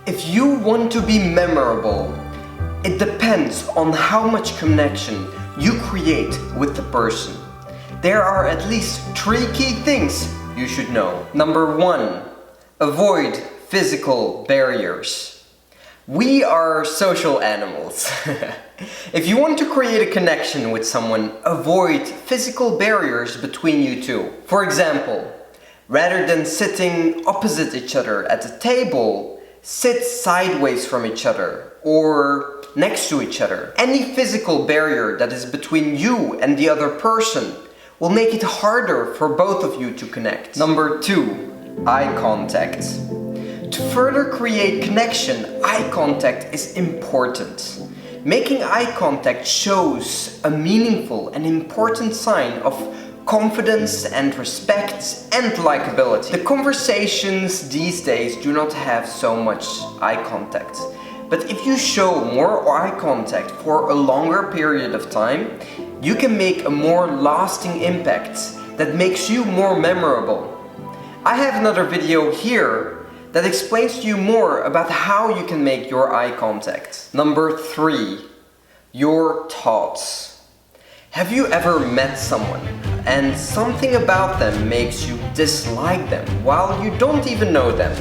If you want to be memorable, it depends on how much connection you create with the person. There are at least 3 key things you should know. Number 1, avoid physical barriers. We are social animals. If you want to create a connection with someone, avoid physical barriers between you two. For example, rather than sitting opposite each other at a table, sit sideways from each other or next to each other. Any physical barrier that is between you and the other person will make it harder for both of you to connect. Number 2, eye contact. To further create connection, eye contact is important. Making eye contact shows a meaningful and important sign of confidence and respect and likability. The conversations these days do not have so much eye contact. But if you show more eye contact for a longer period of time, you can make a more lasting impact that makes you more memorable. I have another video here that explains to you more about how you can make your eye contact. Number 3, your thoughts. Have you ever met someone and something about them makes you dislike them while you don't even know them?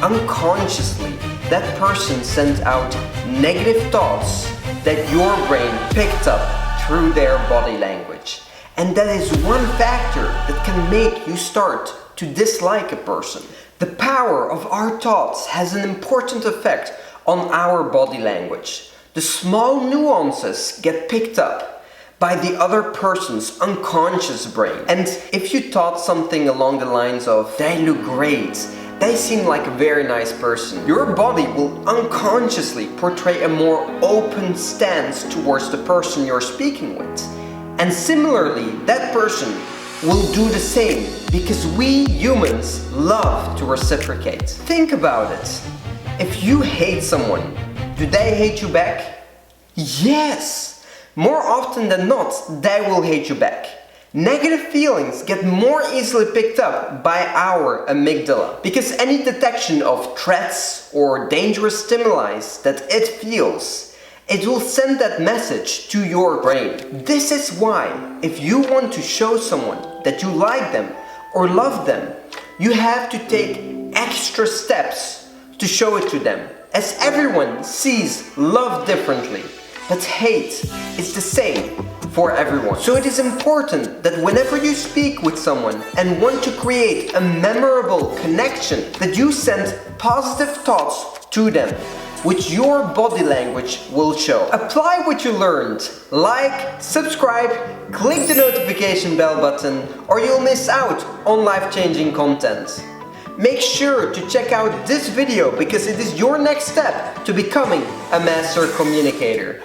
Unconsciously, that person sent out negative thoughts that your brain picked up through their body language. And that is one factor that can make you start to dislike a person. The power of our thoughts has an important effect on our body language. The small nuances get picked up by the other person's unconscious brain. And if you thought something along the lines of, they look great, they seem like a very nice person, your body will unconsciously portray a more open stance towards the person you're speaking with. And similarly, that person will do the same because we humans love to reciprocate. Think about it. If you hate someone, do they hate you back? Yes! More often than not, they will hate you back. Negative feelings get more easily picked up by our amygdala because any detection of threats or dangerous stimuli that it feels, it will send that message to your brain. This is why, if you want to show someone that you like them or love them, you have to take extra steps to show it to them. As everyone sees love differently, but hate is the same for everyone. So it is important that whenever you speak with someone and want to create a memorable connection, that you send positive thoughts to them, which your body language will show. Apply what you learned. Like, subscribe, click the notification bell button, or you'll miss out on life-changing content. Make sure to check out this video because it is your next step to becoming a master communicator.